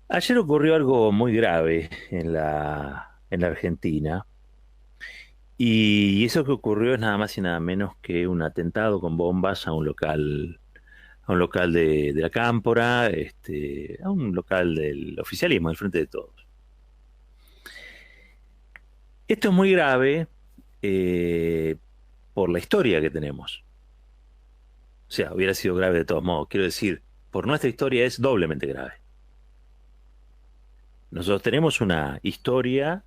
Ayer ocurrió algo muy grave en la Argentina, y eso que ocurrió es nada más y nada menos que un atentado con bombas a un local de la Cámpora, a un local del oficialismo, del Frente de Todos. Esto es muy grave eh, por la historia que tenemos. O sea, hubiera sido grave de todos modos. Quiero decir, por nuestra historia es doblemente grave. Nosotros tenemos una historia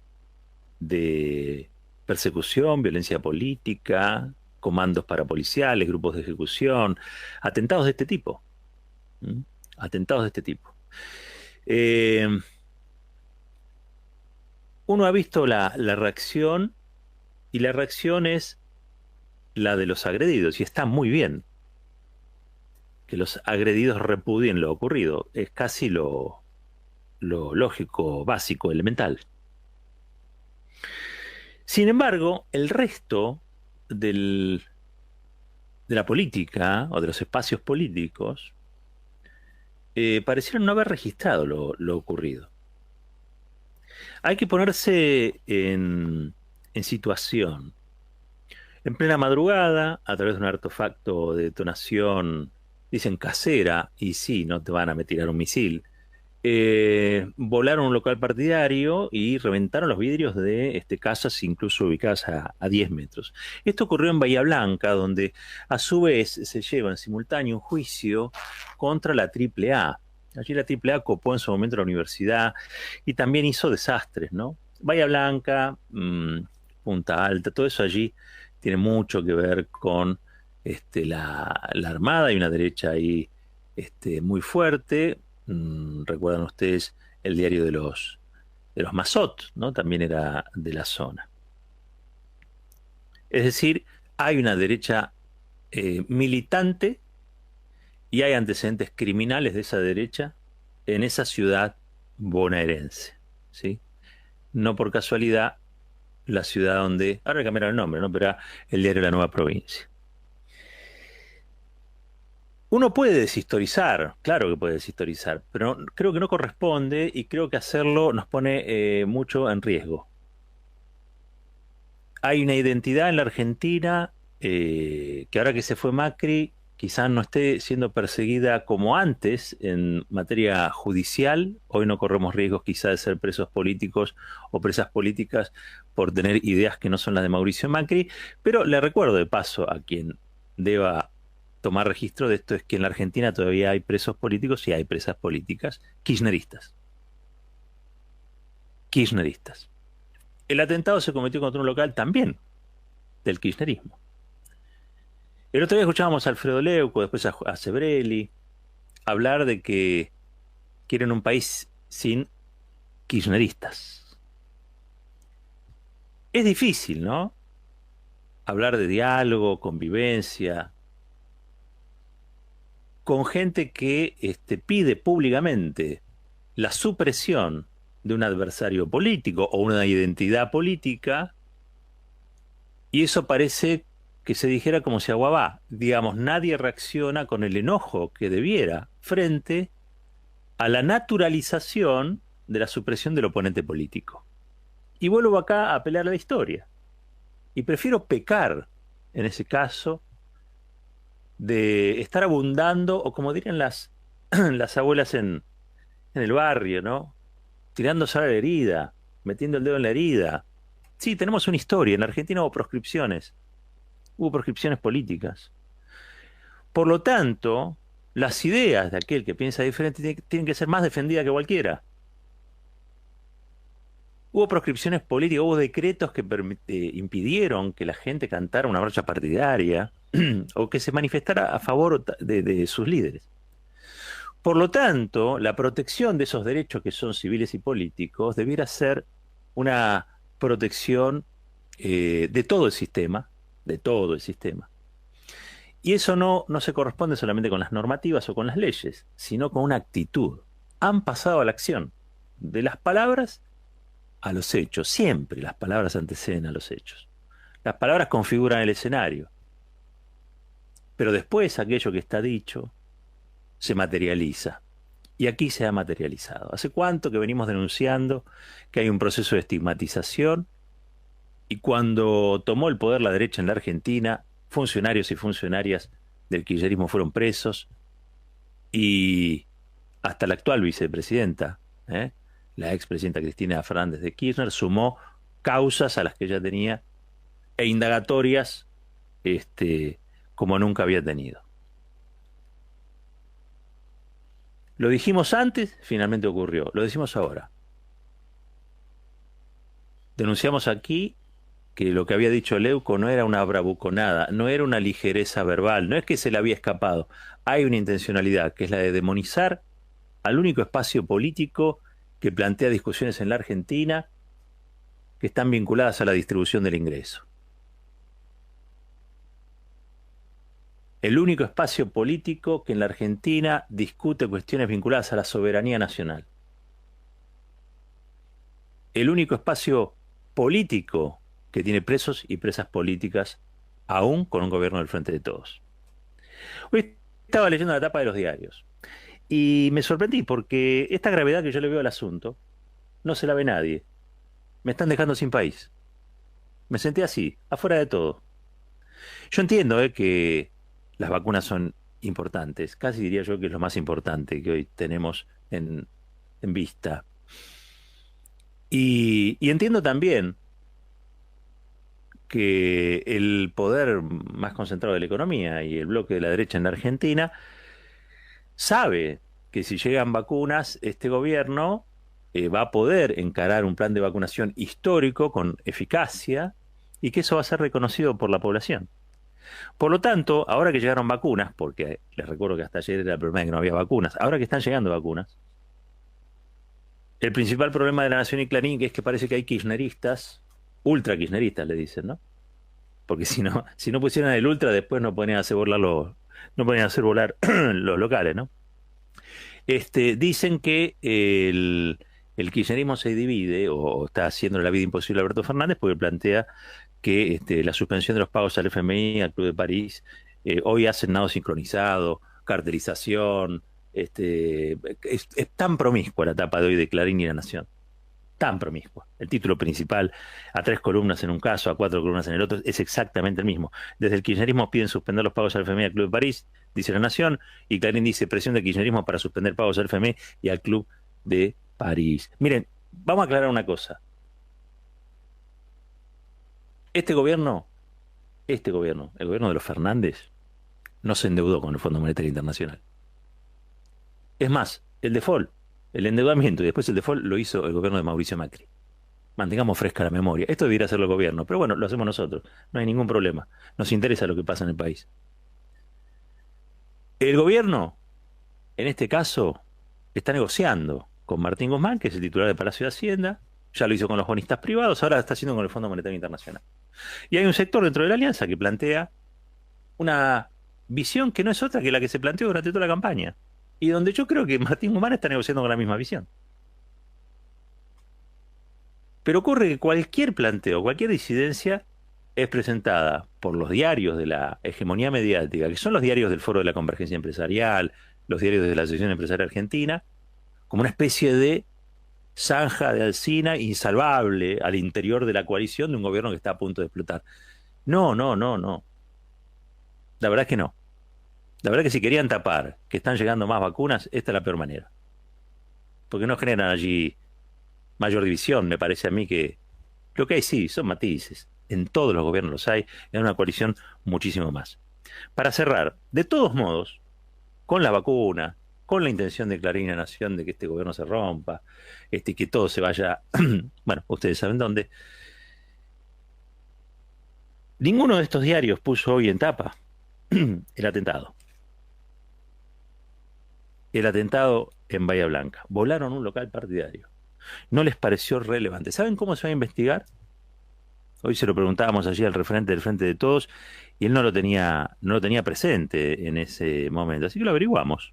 de persecución, violencia política, comandos parapoliciales, grupos de ejecución, atentados de este tipo. ¿M? Atentados de este tipo. Eh, Uno ha visto la reacción, y la reacción es la de los agredidos, y está muy bien que los agredidos repudien lo ocurrido. Es casi lo lógico, básico, elemental. Sin embargo, el resto del, de la política o de los espacios políticos parecieron no haber registrado lo ocurrido. Hay que ponerse en situación. En plena madrugada, a través de un artefacto de detonación, dicen casera, y sí, no te van a tirar un misil, volaron un local partidario y reventaron los vidrios de casas incluso ubicadas a 10 metros. Esto ocurrió en Bahía Blanca, donde a su vez se lleva en simultáneo un juicio contra la AAA. Allí la AAA copó en su momento la universidad y también hizo desastres, ¿no? Bahía Blanca, Punta Alta, todo eso allí tiene mucho que ver con la Armada y una derecha ahí muy fuerte. Recuerdan ustedes el diario de los Mazot, ¿no? También era de la zona. Es decir, hay una derecha militante y hay antecedentes criminales de esa derecha en esa ciudad bonaerense, ¿sí? No por casualidad la ciudad donde, ahora cambiaron el nombre, ¿no? Pero era el diario La Nueva Provincia. Uno puede deshistorizar, claro que puede deshistorizar, pero creo que no corresponde, y creo que hacerlo nos pone mucho en riesgo. Hay una identidad en la Argentina que ahora que se fue Macri, quizás no esté siendo perseguida como antes en materia judicial. Hoy no corremos riesgos quizás de ser presos políticos o presas políticas por tener ideas que no son las de Mauricio Macri, pero le recuerdo de paso a quien deba tomar registro de esto, es que en la Argentina todavía hay presos políticos y hay presas políticas kirchneristas. Kirchneristas. El atentado se cometió contra un local también del kirchnerismo. El otro día escuchábamos a Alfredo Leuco, después a Sebrelli, hablar de que quieren un país sin kirchneristas. Es difícil, ¿no? Hablar de diálogo, convivencia, con gente que pide públicamente la supresión de un adversario político o una identidad política, y eso parece que se dijera como si agua va. Digamos, nadie reacciona con el enojo que debiera frente a la naturalización de la supresión del oponente político. Y vuelvo acá a apelar a la historia. Y prefiero pecar, en ese caso, de estar abundando, o como dirían las abuelas en el barrio, ¿no? Tirándose a la herida, metiendo el dedo en la herida. Sí, tenemos una historia. En la Argentina hubo proscripciones políticas. Por lo tanto, las ideas de aquel que piensa diferente tienen que ser más defendidas que cualquiera. Hubo proscripciones políticas, hubo decretos que impidieron que la gente cantara una marcha partidaria o que se manifestara a favor de sus líderes. Por lo tanto, la protección de esos derechos que son civiles y políticos debiera ser una protección de todo el sistema, de todo el sistema. Y eso no se corresponde solamente con las normativas o con las leyes, sino con una actitud. Han pasado a la acción, de las palabras a los hechos. Siempre las palabras anteceden a los hechos. Las palabras configuran el escenario, pero después aquello que está dicho se materializa. Y aquí se ha materializado. ¿Hace cuánto que venimos denunciando que hay un proceso de estigmatización? Y cuando tomó el poder la derecha en la Argentina, funcionarios y funcionarias del kirchnerismo fueron presos y hasta la actual vicepresidenta, ¿eh? La expresidenta Cristina Fernández de Kirchner, sumó causas a las que ella tenía e indagatorias como nunca había tenido. Lo dijimos antes, finalmente ocurrió. Lo decimos ahora. Denunciamos aquí que lo que había dicho Leuco no era una bravuconada, no era una ligereza verbal, no es que se le había escapado. Hay una intencionalidad, que es la de demonizar al único espacio político que plantea discusiones en la Argentina que están vinculadas a la distribución del ingreso. El único espacio político que en la Argentina discute cuestiones vinculadas a la soberanía nacional. El único espacio político que tiene presos y presas políticas, aún con un gobierno del Frente de Todos. Hoy estaba leyendo la tapa de los diarios y me sorprendí porque esta gravedad que yo le veo al asunto no se la ve nadie. Me están dejando sin país. Me senté así, afuera de todo. Yo entiendo que las vacunas son importantes, casi diría yo que es lo más importante que hoy tenemos en vista. Y entiendo también que el poder más concentrado de la economía y el bloque de la derecha en la Argentina sabe que si llegan vacunas, este gobierno va a poder encarar un plan de vacunación histórico con eficacia y que eso va a ser reconocido por la población. Por lo tanto, ahora que llegaron vacunas, porque les recuerdo que hasta ayer era el problema de que no había vacunas, ahora que están llegando vacunas, el principal problema de La Nación y Clarín es que parece que hay kirchneristas, ultra kirchneristas le dicen, ¿no? Porque si no pusieran el ultra, después no podían hacer volar no podían hacer volar los locales, ¿no? Dicen que el kirchnerismo se divide o está haciendo la vida imposible a Alberto Fernández porque plantea que la suspensión de los pagos al FMI, al Club de París, hoy hacen nado sincronizado, cartelización, es tan promiscua la tapa de hoy de Clarín y La Nación, tan promiscua. El título principal, a 3 columnas en un caso, a 4 columnas en el otro, es exactamente el mismo. Desde el kirchnerismo piden suspender los pagos al FMI y al Club de París, dice La Nación, y Clarín dice presión del kirchnerismo para suspender pagos al FMI y al Club de París. Miren, vamos a aclarar una cosa. Este gobierno, el gobierno de los Fernández, no se endeudó con el Fondo Monetario Internacional. Es más, el default, el endeudamiento y después el default lo hizo el gobierno de Mauricio Macri. Mantengamos fresca la memoria. Esto debiera hacerlo el gobierno, pero bueno, lo hacemos nosotros. No hay ningún problema. Nos interesa lo que pasa en el país. El gobierno, en este caso, está negociando con Martín Guzmán, que es el titular del Palacio de Hacienda. Ya lo hizo con los bonistas privados, ahora lo está haciendo con el Fondo Monetario Internacional. Y hay un sector dentro de la alianza que plantea una visión que no es otra que la que se planteó durante toda la campaña. Y donde yo creo que Martín Guzmán está negociando con la misma visión. Pero ocurre que cualquier planteo, cualquier disidencia es presentada por los diarios de la hegemonía mediática, que son los diarios del Foro de la Convergencia Empresarial, los diarios de la Asociación Empresaria Argentina, como una especie de zanja de Alsina insalvable al interior de la coalición de un gobierno que está a punto de explotar. No, no, no, no. La verdad es que no. La verdad es que si querían tapar que están llegando más vacunas, esta es la peor manera. Porque no generan allí mayor división, me parece a mí que lo que hay sí, son matices. En todos los gobiernos los hay, en una coalición muchísimo más. Para cerrar, de todos modos, con la vacuna, con la intención de Clarín y La Nación de que este gobierno se rompa, que todo se vaya, bueno, ustedes saben dónde. Ninguno de estos diarios puso hoy en tapa el atentado. El atentado en Bahía Blanca. Volaron un local partidario. No les pareció relevante. ¿Saben cómo se va a investigar? Hoy se lo preguntábamos allí al referente del Frente de Todos y él no lo tenía presente en ese momento. Así que lo averiguamos.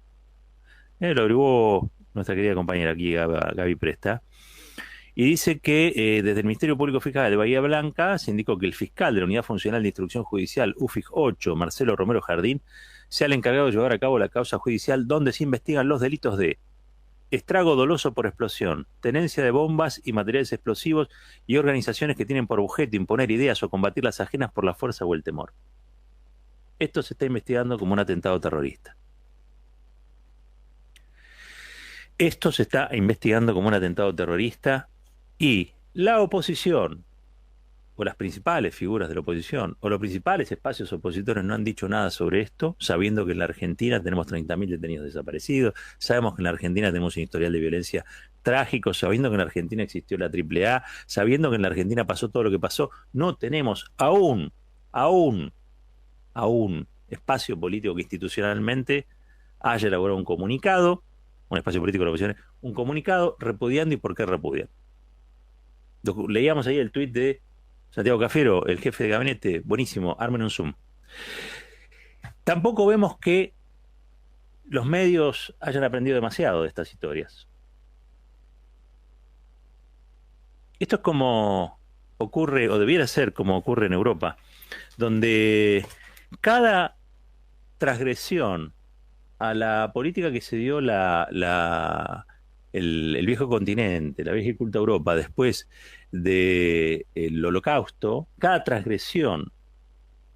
Lo averiguó nuestra querida compañera aquí, Gaby Presta. Y dice que desde el Ministerio Público Fiscal de Bahía Blanca se indicó que el fiscal de la Unidad Funcional de Instrucción Judicial, UFIJ 8, Marcelo Romero Jardín, sea el encargado de llevar a cabo la causa judicial donde se investigan los delitos de estrago doloso por explosión, tenencia de bombas y materiales explosivos y organizaciones que tienen por objeto imponer ideas o combatir las ajenas por la fuerza o el temor. Esto se está investigando como un atentado terrorista. Esto se está investigando como un atentado terrorista y la oposición, o las principales figuras de la oposición, o los principales espacios opositores no han dicho nada sobre esto, sabiendo que en la Argentina tenemos 30.000 detenidos desaparecidos, sabemos que en la Argentina tenemos un historial de violencia trágico, sabiendo que en la Argentina existió la AAA, sabiendo que en la Argentina pasó todo lo que pasó, no tenemos aún espacio político que institucionalmente haya elaborado un comunicado, un espacio político de la oposición, un comunicado repudiando y por qué repudian. Leíamos ahí el tuit de Santiago Cafiero, el jefe de gabinete, buenísimo, armen un Zoom. Tampoco vemos que los medios hayan aprendido demasiado de estas historias. Esto es como ocurre, o debiera ser como ocurre en Europa, donde cada transgresión a la política que se dio el viejo continente, la vieja y culta Europa, después del Holocausto, cada transgresión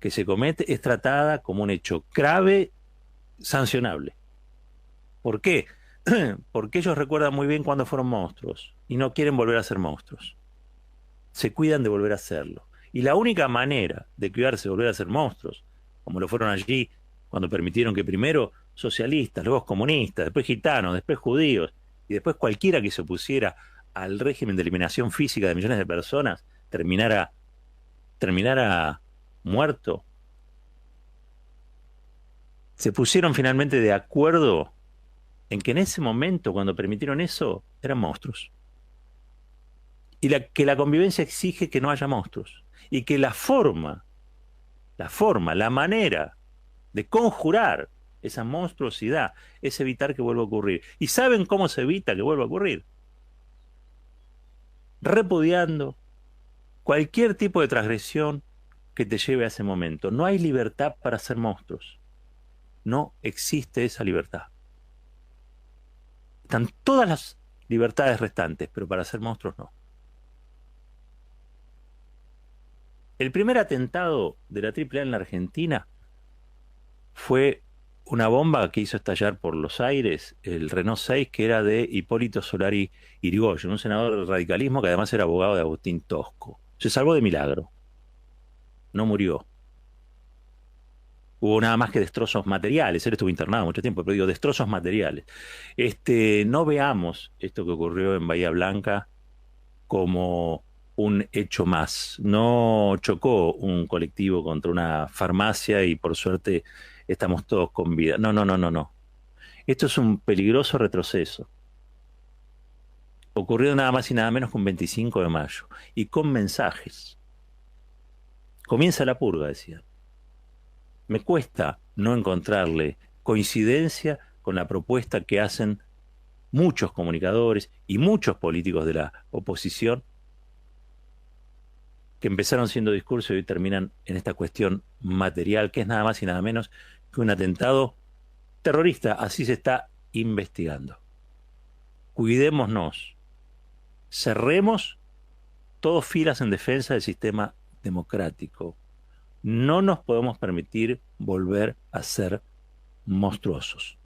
que se comete es tratada como un hecho grave, sancionable. ¿Por qué? Porque ellos recuerdan muy bien cuando fueron monstruos y no quieren volver a ser monstruos. Se cuidan de volver a serlo. Y la única manera de cuidarse de volver a ser monstruos, como lo fueron allí cuando permitieron que primero socialistas, luego comunistas, después gitanos, después judíos y después cualquiera que se opusiera al régimen de eliminación física de millones de personas terminara muerto, se pusieron finalmente de acuerdo en que en ese momento, cuando permitieron eso, eran monstruos. Y que la convivencia exige que no haya monstruos. Y que la manera de conjurar esa monstruosidad es evitar que vuelva a ocurrir. ¿Y saben cómo se evita que vuelva a ocurrir? Repudiando cualquier tipo de transgresión que te lleve a ese momento. No hay libertad para ser monstruos. No existe esa libertad. Están todas las libertades restantes, pero para ser monstruos no. El primer atentado de la AAA en la Argentina fue una bomba que hizo estallar por los aires el Renault 6, que era de Hipólito Solari Irigoyen, un senador del radicalismo que además era abogado de Agustín Tosco. Se salvó de milagro. No murió. Hubo nada más que destrozos materiales. Él estuvo internado mucho tiempo, pero digo, destrozos materiales. No veamos esto que ocurrió en Bahía Blanca como un hecho más. No chocó un colectivo contra una farmacia y por suerte estamos todos con vida. No, no, no, no, no. Esto es un peligroso retroceso. Ocurrió nada más y nada menos que un 25 de mayo. Y con mensajes. Comienza la purga, decía. Me cuesta no encontrarle coincidencia con la propuesta que hacen muchos comunicadores y muchos políticos de la oposición que empezaron siendo discursos y hoy terminan en esta cuestión material, que es nada más y nada menos que un atentado terrorista. Así se está investigando. Cuidémonos. Cerremos todos filas en defensa del sistema democrático. No nos podemos permitir volver a ser monstruosos.